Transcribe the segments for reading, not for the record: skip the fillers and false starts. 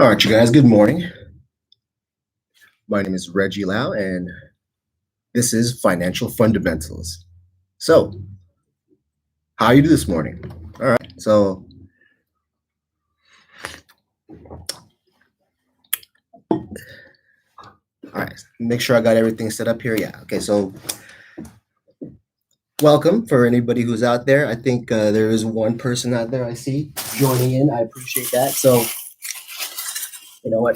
All right, you guys, good morning. My name is Reggie Lau, and this is Financial Fundamentals. So, how you do this morning? All right, so make sure I got everything set up here. Yeah, okay, so welcome for anybody who's out there. I think there is one person out there I see joining in. I appreciate that. So, you know what?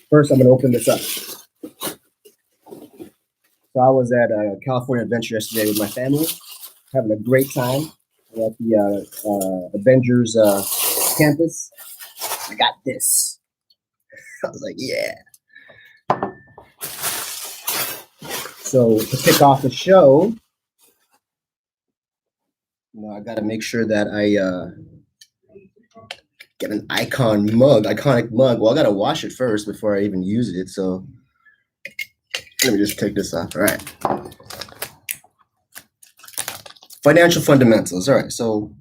First, I'm going to open this up. So, I was at California Adventure yesterday with my family, having a great time at the Avengers campus. I got this. I was like, yeah. So to kick off the show, I got to make sure that I get an iconic mug. Well, I got to wash it first before I even use it. So let me just take this off. All right. Financial fundamentals. All right. So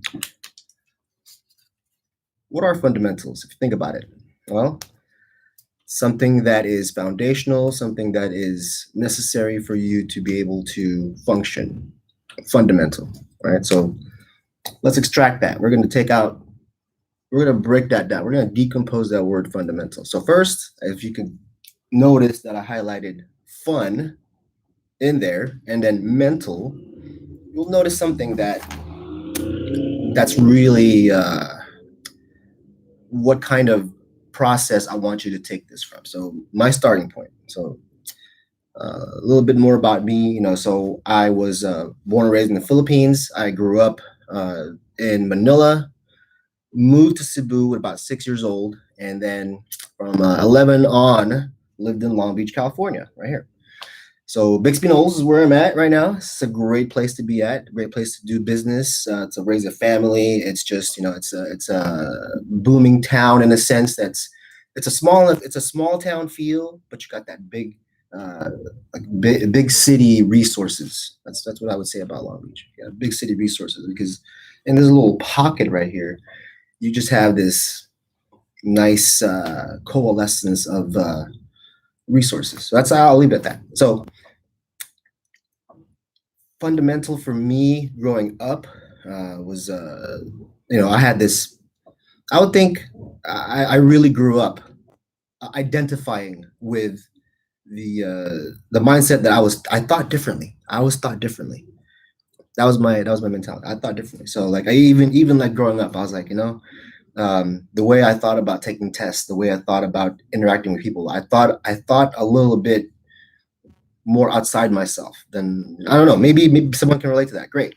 what are fundamentals, if you think about it? Well, something that is foundational, something that is necessary for you to be able to function. Fundamental, right? So let's extract that. We're going to break that down. We're going to decompose that word fundamental. So first, if you can notice that I highlighted fun in there and then mental, you'll notice something that's really what kind of process I want you to take this from. So my starting point. So a little bit more about me, so I was born and raised in the Philippines. I grew up in Manila, moved to Cebu at about 6 years old, and then from 11 on, lived in Long Beach, California, right here. So Bixby Knolls is where I'm at right now. It's a great place to be at, great place to do business, to raise a family. It's just, it's a booming town in a sense. It's a small town feel, but you got that big city resources. That's what I would say about Long Beach. Yeah, big city resources, because in this little pocket right here, you just have this nice coalescence of resources. So that's how I'll leave it at that. So fundamental for me growing up was, I had this, I would think I really grew up identifying with the mindset that I thought differently. I was thought differently. That was my mentality. I thought differently. So like I even like growing up, I was like, the way I thought about taking tests, the way I thought about interacting with people, I thought a little bit more outside myself than, I don't know, maybe someone can relate to that. Great.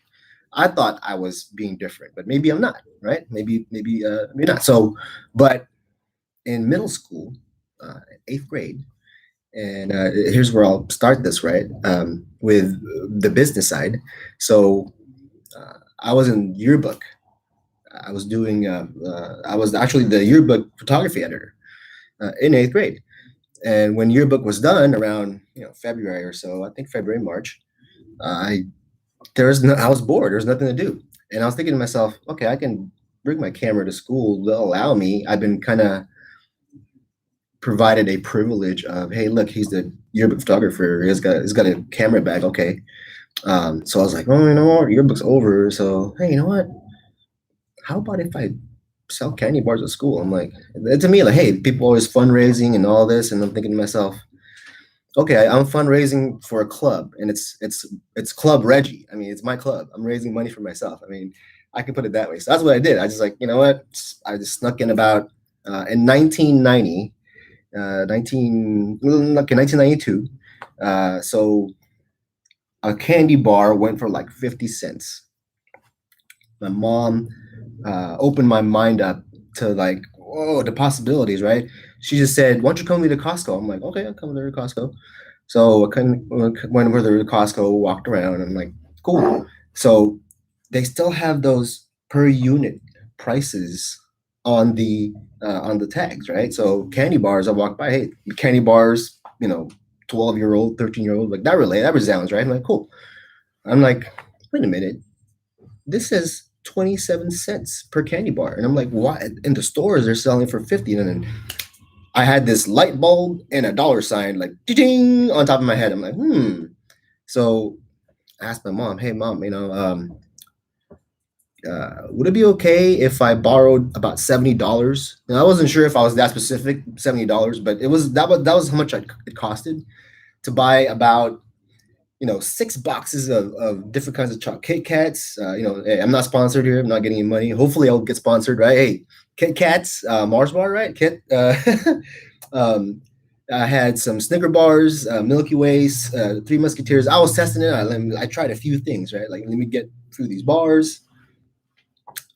I thought I was being different, but maybe I'm not, right? Maybe not. So, but in middle school, 8th grade, and here's where I'll start this, right? With the business side. So I was in yearbook. I was doing, I was actually the yearbook photography editor in 8th grade. And when yearbook was done around, February or so, I think February, March, I was bored. There's nothing to do. And I was thinking to myself, okay, I can bring my camera to school. They'll allow me. I've been kind of provided a privilege of, hey, look, he's the yearbook photographer. He's got a camera bag. Okay. So I was like, oh, you know what? Yearbook's over. So, hey, you know what? How about if I sell candy bars at school? I'm like, to me, like, hey, people always fundraising and all this. And I'm thinking to myself, okay, I'm fundraising for a club, and it's Club Reggie. I mean, it's my club. I'm raising money for myself. I mean, I can put it that way. So that's what I did. I just like, you know what? I just snuck in about in 1990, 1992. So a candy bar went for like 50 cents. My mom opened my mind up to like, whoa, the possibilities, right? She just said, why don't you come with me to Costco? I'm like, okay, I'll come with her to Costco. So I went with her to Costco, walked around, and I'm like, cool. So they still have those per unit prices on the tags, right? So candy bars, I walk by, hey, candy bars, 12-year-old, 13-year-old, like that resounds, right? I'm like, cool. I'm like, wait a minute. This is 27 cents per candy bar. And I'm like, what? In the stores, they're selling for 50. And then I had this light bulb and a dollar sign, like, ding, on top of my head. I'm like, So I asked my mom, hey, mom, would it be okay if I borrowed about $70? And I wasn't sure if I was that specific, $70, but that was how much it costed to buy about 6 boxes of different kinds of chocolate Kit Kats. Hey, I'm not sponsored here. I'm not getting any money. Hopefully, I'll get sponsored, right? Hey, Kit Kats, Mars bar, right? Um, I had some Snicker bars, Milky Ways, Three Musketeers. I was testing it. I tried a few things, right? Like, let me get through these bars,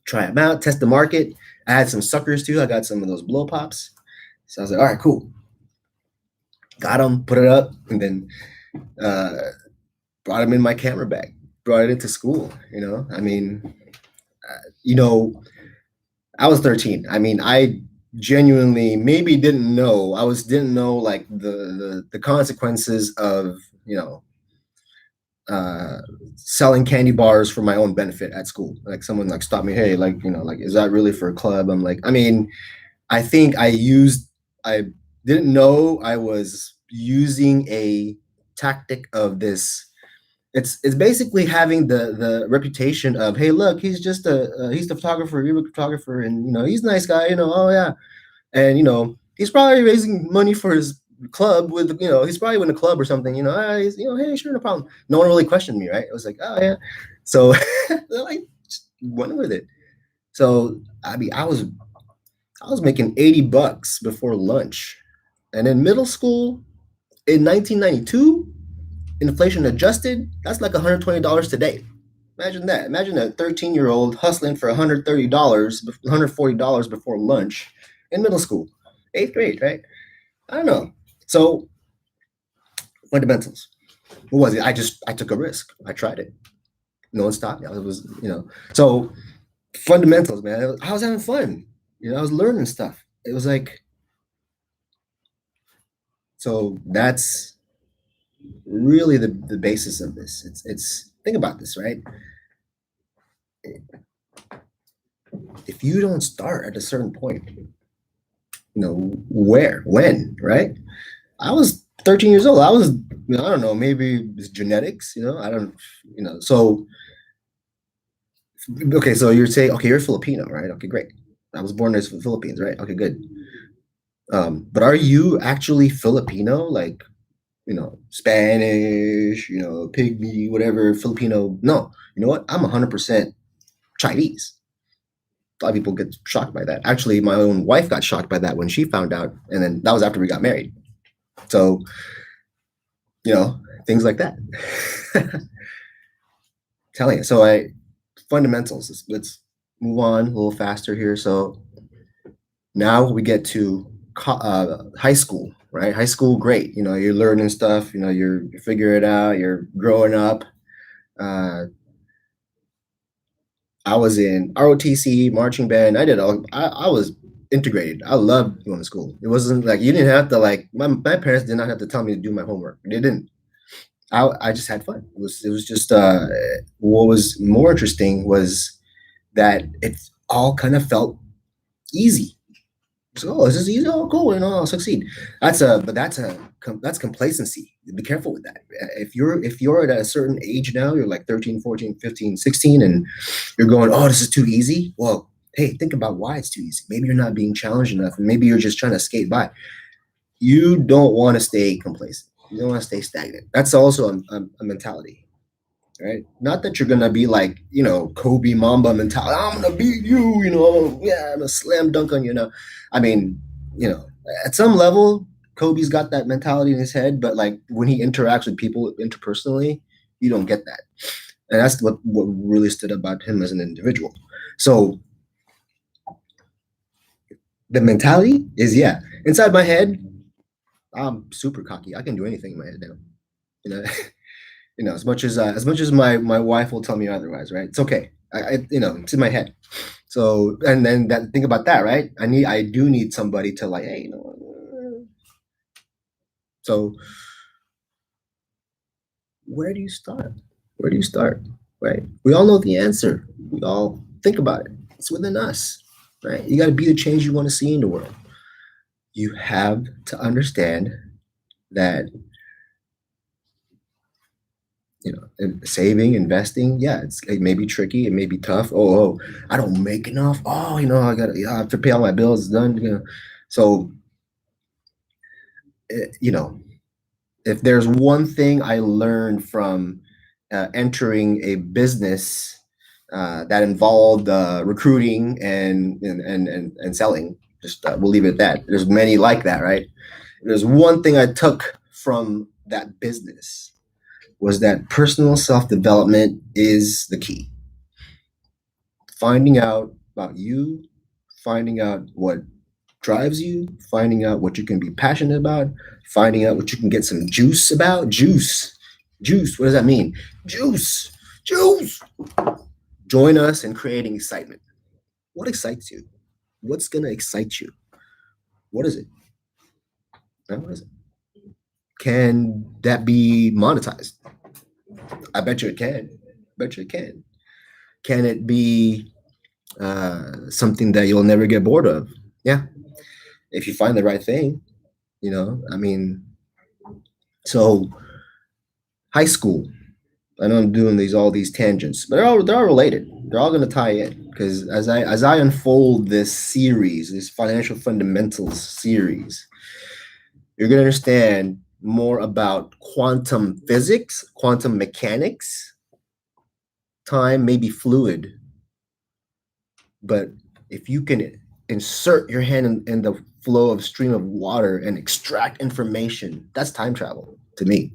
try them out, test the market. I had some suckers too. I got some of those blow pops. So I was like, all right, cool. Got them, put it up, and then brought them in my camera bag, brought it into school. I was 13. I genuinely maybe didn't know. Didn't know like the consequences of uh, selling candy bars for my own benefit at school. Like someone like stopped me, hey, like is that really for a club? I'm like, I think I didn't know I was using a tactic of this. It's basically having the reputation of, hey, look, he's just he's the photographer, you're a photographer, and he's a nice guy, oh yeah, and he's probably raising money for his club with he's probably in a club or something, he's, hey, sure, no problem. No one really questioned me, right? It was like, oh yeah. So I just went with it. So I was making $80 before lunch, and in middle school in 1992, inflation adjusted, that's like $120 today. Imagine that. Imagine a 13-year-old hustling for $130, $140 before lunch in middle school, eighth grade, right? I don't know. So fundamentals. What was it? I took a risk. I tried it. No one stopped me. It was, so fundamentals, man. I was having fun. I was learning stuff. It was like, so that's really the basis of this. It's think about this, right? If you don't start at a certain point, where, when, right? I was 13 years old. I was, I don't know, maybe it's genetics, I don't, so, okay, so you're saying, okay, you're Filipino, right? Okay, great. I was born in the Philippines, right? Okay, good. But are you actually Filipino? Like, Spanish, pygmy, whatever, Filipino? No, you know what? I'm 100% Chinese. A lot of people get shocked by that. Actually, my own wife got shocked by that when she found out, and then that was after we got married. So, things like that. Telling you. So fundamentals. Let's move on a little faster here. So now we get to high school, right? High school, great. You're learning stuff. You're figuring it out. You're growing up. I was in ROTC, marching band. I was integrated. I loved going to school. It wasn't like you didn't have to like my parents did not have to tell me to do my homework. They didn't. I just had fun. It was just what was more interesting was that it all kind of felt easy. So, oh, this is easy. Oh, cool. I'll succeed. That's complacency. Be careful with that. If you're at a certain age now, you're like 13, 14, 15, 16, and you're going, oh, this is too easy. Well, hey, think about why it's too easy. Maybe you're not being challenged enough, and maybe you're just trying to skate by. You don't want to stay complacent. You don't want to stay stagnant. That's also a mentality, right? Not that you're gonna be like, Kobe Mamba mentality. I'm gonna beat you, yeah, I'm gonna slam dunk on you. I mean, at some level, Kobe's got that mentality in his head, but like when he interacts with people interpersonally, you don't get that. And that's what really stood about him as an individual. So the mentality is, yeah, inside my head, I'm super cocky. I can do anything in my head now. You know, as much as my wife will tell me otherwise, right? It's okay. It's in my head. So, and then think about that, right? I do need somebody to like, hey, so where do you start? Where do you start? Right? We all know the answer. We all Think about it. It's within us, right? You got to be the change you want to see in the world. You have to understand that, saving, investing, yeah, it may be tricky, it may be tough. Oh, I don't make enough. Oh, I have to pay all my bills. It's done. So, you know, if there's one thing I learned from entering a business that involved recruiting and selling, just we'll leave it at that. There's many like that, right? There's one thing I took from that business was that personal self-development is the key. Finding out about you, finding out what drives you, finding out what you can be passionate about, finding out what you can get some juice about. Juice. What does that mean? Juice. Join us in creating excitement. What excites you? What's going to excite you? What is it? What is it? Can that be monetized? I bet you it can. Can it be something that you'll never get bored of? Yeah. If you find the right thing, so high school, I know I'm doing all these tangents, but they're all related. They're all going to tie in, because as I unfold this series, this financial fundamentals series, you're going to understand more about quantum physics, quantum mechanics. Time may be fluid, but if you can insert your hand in the flow of stream of water and extract information, that's time travel to me.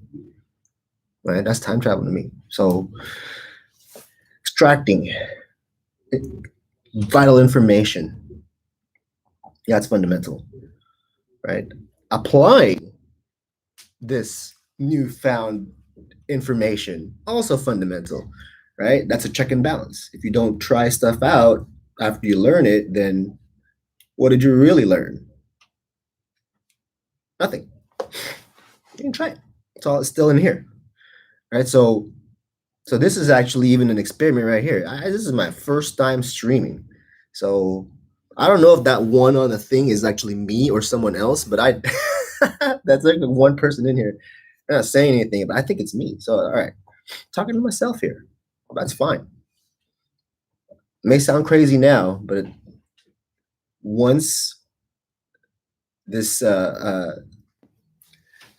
Right? That's time travel to me. So extracting vital information, yeah, it's fundamental, right? Applying this newfound information, also fundamental, right? That's a check and balance. If you don't try stuff out after you learn it, then what did you really learn? Nothing. You can try it. It's still in here, right? So this is actually even an experiment right here. This is my first time streaming. So I don't know if that one on the thing is actually me or someone else, but that's like one person in here. I'm not saying anything, but I think it's me. So, all right, talking to myself here. That's fine. It may sound crazy now, but once this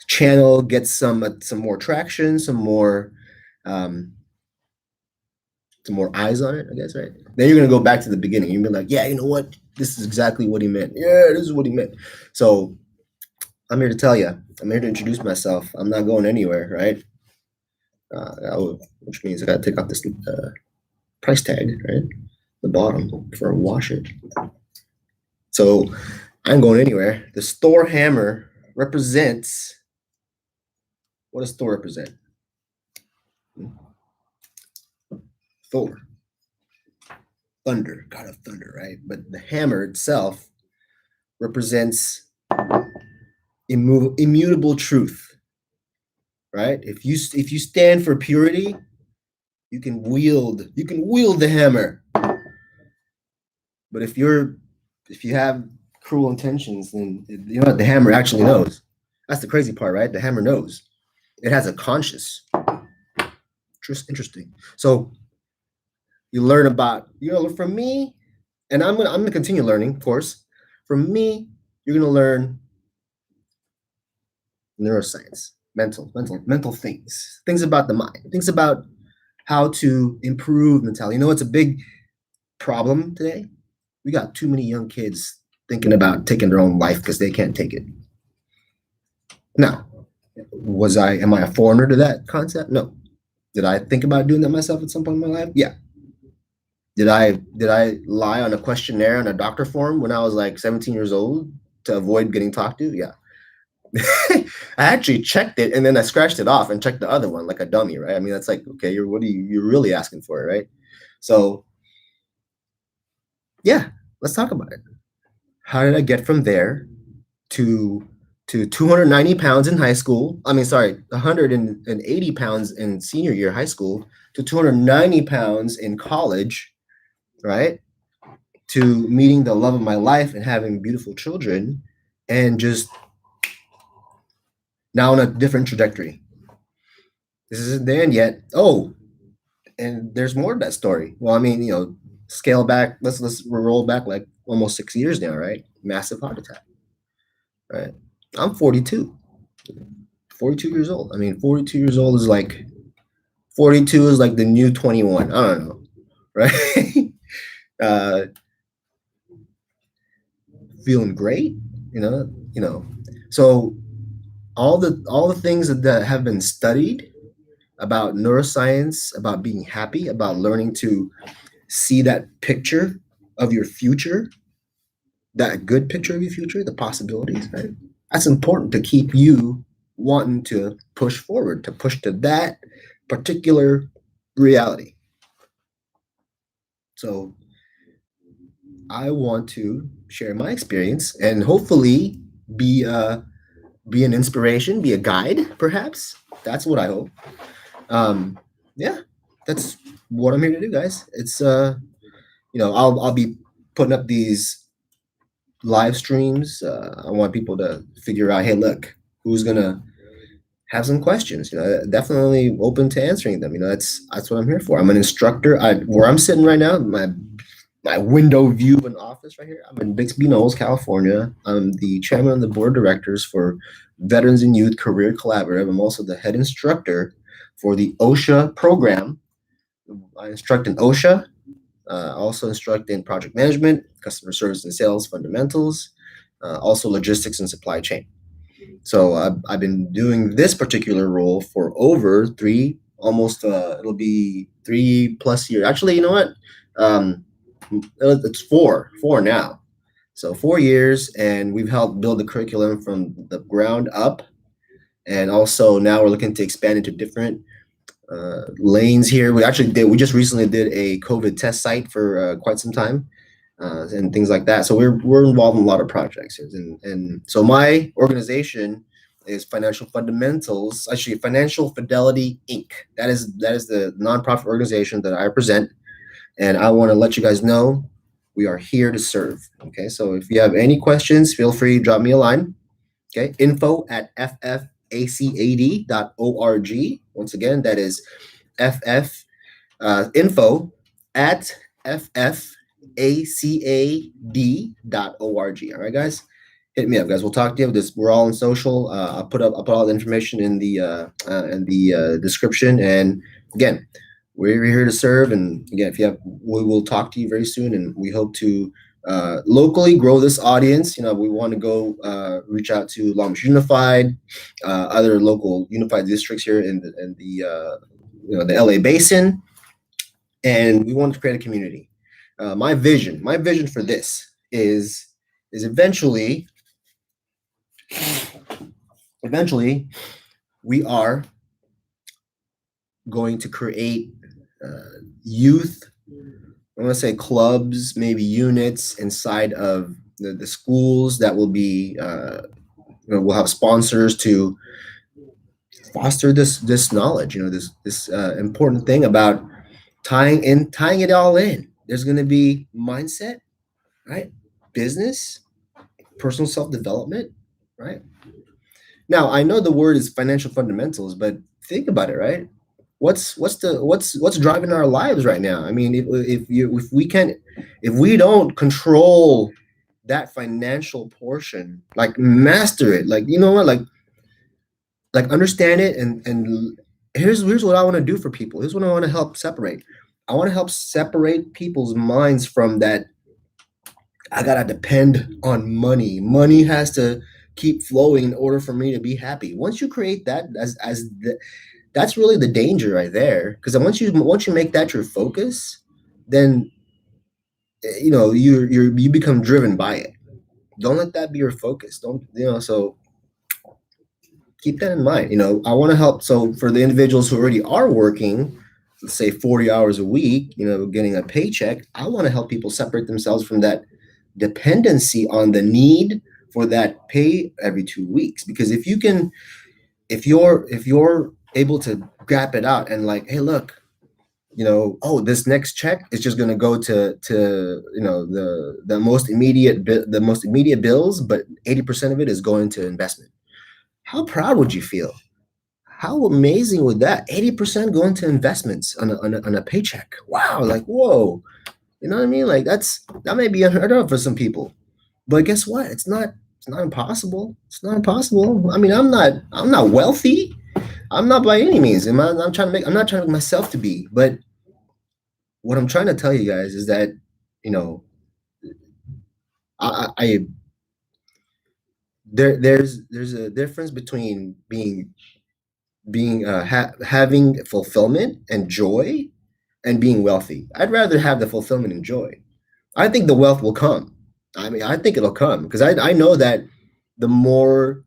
channel gets some more traction, some more eyes on it, I guess, right? Then you're gonna go back to the beginning. You'll be like, yeah, you know what? This is exactly what he meant. Yeah, this is what he meant. So I'm here to tell you. I'm here to introduce myself. I'm not going anywhere, right? Which means I gotta take off this price tag, right? The bottom for wash it. So I ain't going anywhere. The Thor hammer represents, what does Thor represent? Thor. Thunder, god of thunder, right? But the hammer itself represents immutable truth, right? If you stand for purity, you can wield the hammer. But if you have cruel intentions, then you know what, the hammer actually knows. That's the crazy part, right? The hammer knows. It has a conscience. Just interesting. So you learn about, from me, and I'm gonna continue learning, of course. From me, you're gonna learn neuroscience, mental things about the mind, things about how to improve mentality. It's a big problem today. We got too many young kids thinking about taking their own life because they can't take it. Now, am I a foreigner to that concept? No. Did I think about doing that myself at some point in my life? Yeah. Did I lie on a questionnaire on a doctor form when I was like 17 years old to avoid getting talked to? Yeah. I actually checked it and then I scratched it off and checked the other one like a dummy, right? I mean, that's like, okay, you're really asking for it, right? So yeah, let's talk about it. How did I get from there to 290 pounds in high school? 180 pounds in senior year high school to 290 pounds in college right, to meeting the love of my life and having beautiful children, and just now on a different trajectory. This isn't the end yet. Oh, and there's more to that story. Well, I mean, scale back. Let's roll back like almost 6 years now, right? Massive heart attack, right? I'm 42, 42 years old. I mean, 42 years old is like 42 is like the new 21. I don't know, right? uh, Feeling great, you know. So all the things that have been studied about neuroscience, about being happy, about learning to see that picture of your future, that good picture of your future, the possibilities, right? That's important to keep you wanting to push forward, to push to that particular reality. So I want to share my experience and hopefully be be an inspiration, be a guide, perhaps. That's what I hope. Um, yeah, that's what I'm here to do, guys. It's I'll be putting up these live streams. I want people to figure out, hey, look, who's gonna have some questions? Definitely open to answering them. That's what I'm here for. I'm an instructor. Where I'm sitting right now, my window view of an office right here. I'm in Bixby Knolls, California. I'm the chairman of the board of directors for Veterans and Youth Career Collaborative. I'm also the head instructor for the OSHA program. I instruct in OSHA. Also instruct in project management, customer service and sales fundamentals, also logistics and supply chain. So I've been doing this particular role for over it'll be 3+ years. Actually, you know what? It's four now. So 4 years, and we've helped build the curriculum from the ground up. And also now we're looking to expand into different lanes here. We just recently did a COVID test site for quite some time, and things like that. So we're involved in a lot of projects, and so my organization is Financial Fundamentals, actually Financial Fidelity Inc. That is the nonprofit organization that I represent, and I want to let you guys know we are here to serve. Okay, so if you have any questions, feel free to drop me a line. Okay, info@ffacad.org. Once again, that is FF info at FFAcad.org. All right, guys, hit me up, guys. We'll talk to you. We're all on social. I'll put all the information in the description. And again, we're here to serve. And again, we will talk to you very soon, and we hope to locally grow this audience. We want to go reach out to Long Beach Unified, other local unified districts here in the LA Basin, and we want to create a community. My vision for this is eventually we are going to create youth, I want to say clubs, maybe units inside of the schools that will be, we'll have sponsors to foster this knowledge, this important thing about tying it all in. There's going to be mindset, right? Business, personal self-development, right? Now, I know the word is financial fundamentals, but think about it, right? What's driving our lives right now? I mean, if we don't control that financial portion, like master it, like, you know what, like understand it, and here's what I want to do for people. Here's what I want to help separate. I want to help separate people's minds from that. I gotta depend on money. Money has to keep flowing in order for me to be happy. Once you create that that's really the danger right there. Because once you make that your focus, then you become driven by it. Don't let that be your focus. Don't so keep that in mind. I want to help. So for the individuals who already are working, let's say 40 hours a week, getting a paycheck, I want to help people separate themselves from that dependency on the need for that pay every 2 weeks. Because if you're able to gap it out and like, hey, look, oh, this next check is just going to go to the most immediate bills, but 80% of it is going to investment. How proud would you feel? How amazing would that 80% go into investments on a paycheck? Wow, like whoa, you know what I mean? Like that may be unheard of for some people, but guess what? It's not impossible. It's not impossible. I mean, I'm not wealthy. I'm not by any means. I'm not trying to make myself to be, but what I'm trying to tell you guys is that, you know, I there's a difference between having fulfillment and joy and being wealthy. I'd rather have the fulfillment and joy. I think the wealth will come. I mean, I think it'll come because I know that the more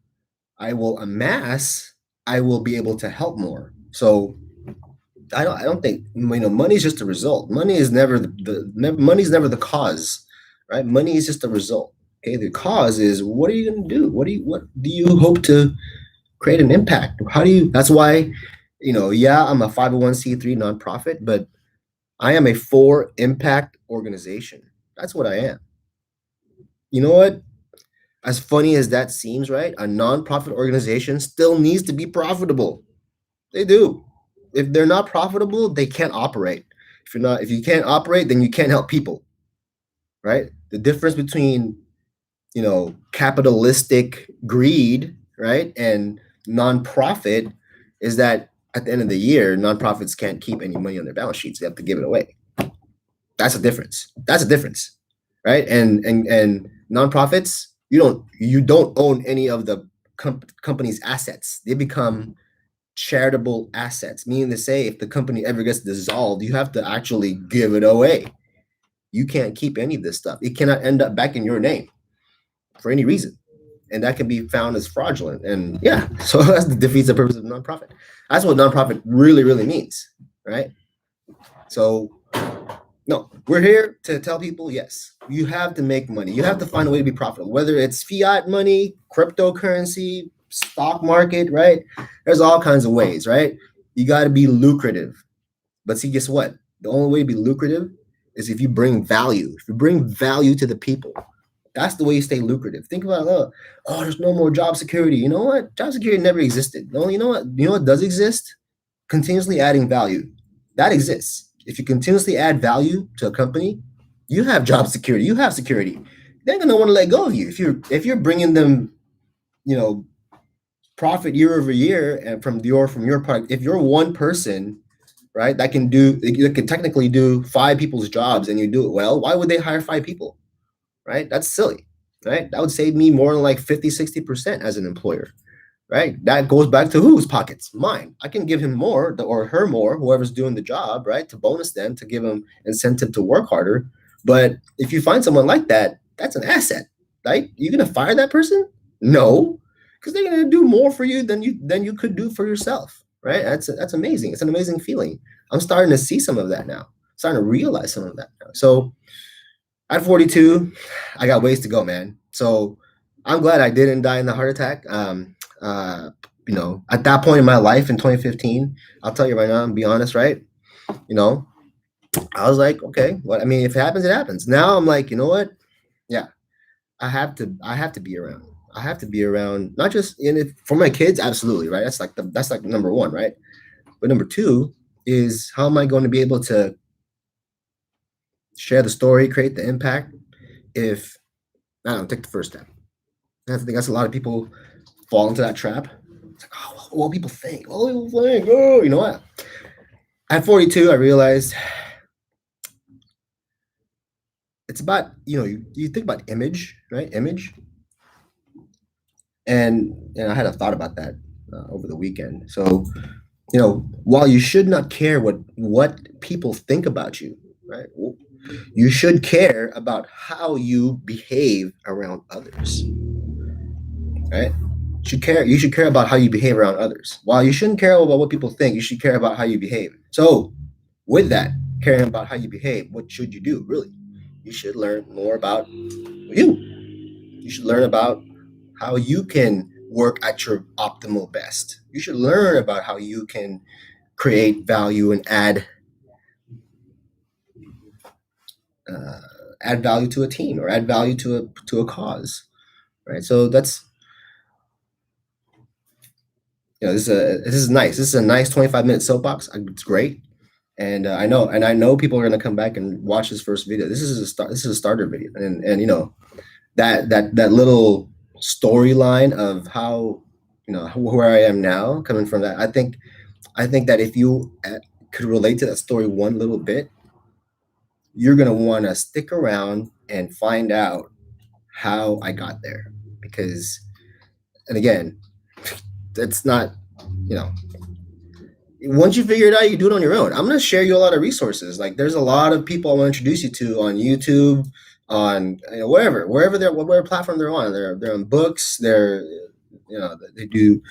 I will amass, I will be able to help more. So I don't think money is just a result. Money is never money's never the cause, right? Money is just a result. Okay, the cause is what are you going to do? What do you hope to create an impact? How do you? That's why, yeah, I'm a 501(c)(3) nonprofit, but I am a for impact organization. That's what I am. You know what? As funny as that seems, right? A nonprofit organization still needs to be profitable. They do. If they're not profitable, they can't operate. If you can't operate, then you can't help people, right? The difference between, capitalistic greed, right, and nonprofit is that at the end of the year, nonprofits can't keep any money on their balance sheets. They have to give it away. That's a difference. That's a difference, right? And nonprofits, you don't own any of the company's assets. They become charitable assets, meaning to say if the company ever gets dissolved, you have to actually give it away. You can't keep any of this stuff. It cannot end up back in your name for any reason. And that can be found as fraudulent. And yeah, so that's the defeats the purpose of nonprofit. That's what nonprofit really, really means, right? So no, we're here to tell people, yes, you have to make money. You have to find a way to be profitable, whether it's fiat money, cryptocurrency, stock market, right? There's all kinds of ways, right? You got to be lucrative. But see, guess what? The only way to be lucrative is if you bring value. If you bring value to the people, that's the way you stay lucrative. Think about, there's no more job security. You know what? Job security never existed. No, you know what? You know what does exist? Continuously adding value. That exists. If you continuously add value to a company, you have job security. You have security. They're gonna want to let go of you if you're bringing them, profit year over year and from your product. If you're one person, right, that can technically do 5 people's jobs and you do it well, why would they hire 5 people? Right? That's silly, right? That would save me more than like 50-60% as an employer, right? That goes back to whose pockets? Mine. I can give him more or her more, whoever's doing the job, right? To bonus them, to give them incentive to work harder. But if you find someone like that, that's an asset, right? You're gonna fire that person? No, because they're gonna do more for you than you could do for yourself, right? That's amazing. It's an amazing feeling. I'm starting to see some of that now. I'm starting to realize some of that now. So at 42, I got ways to go, man. So I'm glad I didn't die in the heart attack. At that point in my life in 2015, I'll tell you right now and be honest, right? I was like, okay, what? I mean, if it happens, it happens. Now I'm like, you know what? Yeah, I have to be around. I have to be around, not just for my kids, absolutely, right? That's like number one, right? But number two is how am I going to be able to share the story, create the impact if I don't take the first step. I think that's a lot of people fall into that trap. It's like, oh, what people think? Oh, you know what? At 42, I realized it's about, you think about image, right? Image. And I had a thought about that over the weekend. So, while you should not care what people think about you, right? You should care about how you behave around others, right? You should care about how you behave around others. While you shouldn't care about what people think, you should care about how you behave. So, with that, caring about how you behave, what should you do? Really, you should learn more about you. You should learn about how you can work at your optimal best. You should learn about how you can create value and add uh, add value to a team or add value to a cause, right? So that's, this is nice. This is a nice 25-minute soapbox. It's great. And I know people are going to come back and watch this first video. This is a start. This is a starter video, and that little storyline of how, where I am now, coming from that. I think that if you could relate to that story one little bit, you're going to want to stick around and find out how I got there. Because, and again, it's not, you know, once you figure it out, you do it on your own. I'm going to share you a lot of resources. Like, there's a lot of people I want to introduce you to on YouTube, on, wherever platform they're on. They're on books. They do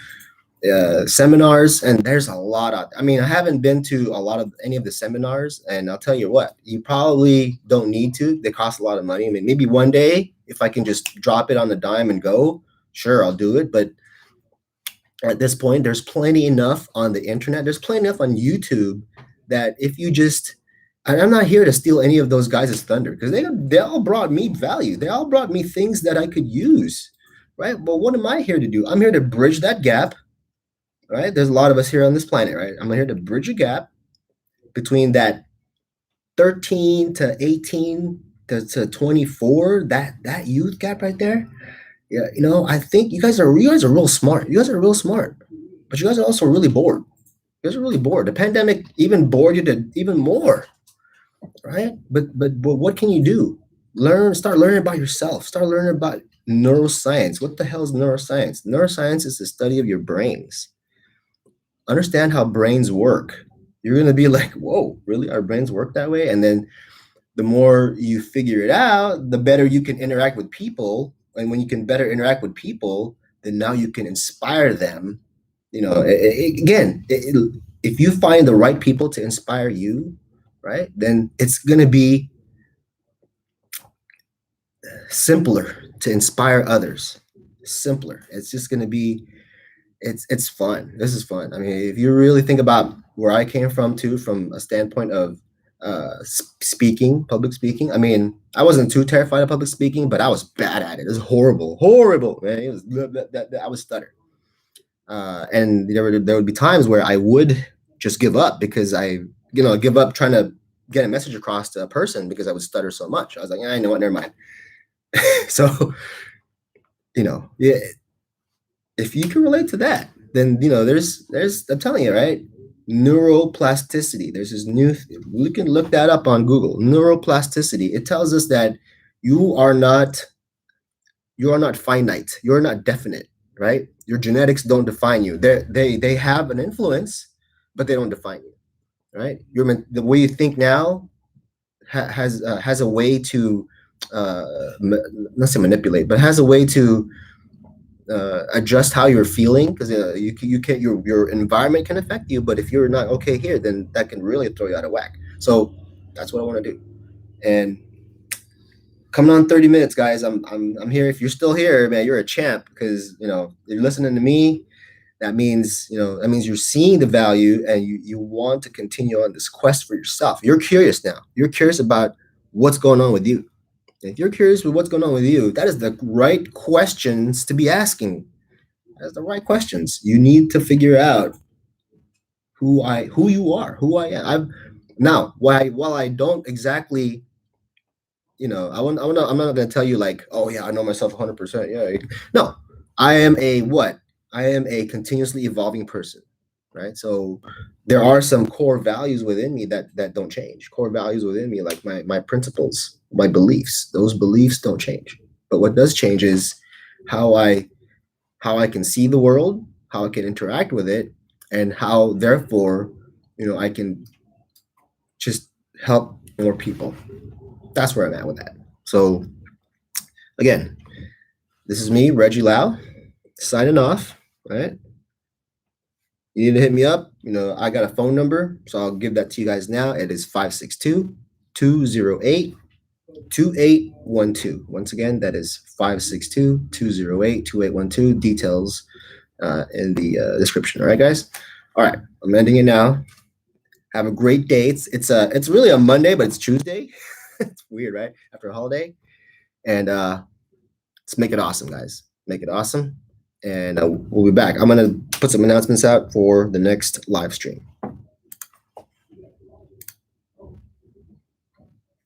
seminars, and there's a lot of. I mean, I haven't been to a lot of any of the seminars, and I'll tell you what, you probably don't need to. They cost a lot of money. I mean, maybe one day if I can just drop it on the dime and go, sure, I'll do it. But at this point, there's plenty enough on the internet. There's plenty enough on YouTube that if you just, and I'm not here to steal any of those guys' thunder, because they all brought me value. They all brought me things that I could use, right? But what am I here to do? I'm here to bridge that gap, right? There's a lot of us here on this planet, right? I'm here to bridge a gap between that 13 to 18 to 24, that youth gap right there. Yeah, I think you guys are real smart. You guys are real smart, but you guys are also really bored. You guys are really bored. The pandemic even bored you to even more, right? But what can you do? Start learning about yourself. Start learning about neuroscience. What the hell is neuroscience? Neuroscience is the study of your brains. Understand how brains work. You're gonna be like, whoa, really? Our brains work that way? And then the more you figure it out, the better you can interact with people. And when you can better interact with people, then now you can inspire them. If you find the right people to inspire you, right, then it's going to be simpler to inspire others. Simpler. It's just going to be, it's fun. This is fun. I mean, if you really think about where I came from too, from a standpoint of public speaking. I mean, I wasn't too terrified of public speaking, but I was bad at it. It was horrible, man. It was I would stutter, and there would be times where I would just give up because I give up trying to get a message across to a person because I would stutter so much. I was like, I know what, never mind. So, yeah, if you can relate to that, then there's I'm telling you, right? Neuroplasticity. There's this new, we can look that up on Google. Neuroplasticity. It tells us that you are not finite. You're not definite, right? Your genetics don't define you. They have an influence, but they don't define you, right? The way you think now has a way to not say manipulate, but has a way to adjust how you're feeling, because you can't, your environment can affect you, but if you're not okay here, then that can really throw you out of whack. So that's what I want to do. And coming on 30 minutes, guys. I'm here. If you're still here, man, you're a champ, because you're listening to me. That means you're seeing the value, and you want to continue on this quest for yourself. You're curious now. You're curious about what's going on with you. If you're curious with what's going on with you, that is the right questions to be asking. That's the right questions. You need to figure out who you are, who I am. While I don't exactly, I'm not going to tell you like, oh yeah, I know myself 100%. Yeah, no, I am a continuously evolving person, right? So there are some core values within me that don't change. Core values within me, like my principles, my beliefs. Those beliefs don't change. But what does change is how I can see the world, how I can interact with it, and how therefore, I can just help more people. That's where I'm at with that. So again, this is me, Reggie Lau, signing off, right? You need to hit me up. I got a phone number, so I'll give that to you guys now. It is 562-208-2812. Once again, that is 562-208-2812. Details in the description. All right, guys? All right, I'm ending it now. Have a great day. It's really a Monday, but it's Tuesday. It's weird, right? After a holiday. And let's make it awesome, guys. Make it awesome. And we'll be back. I'm going to put some announcements out for the next live stream.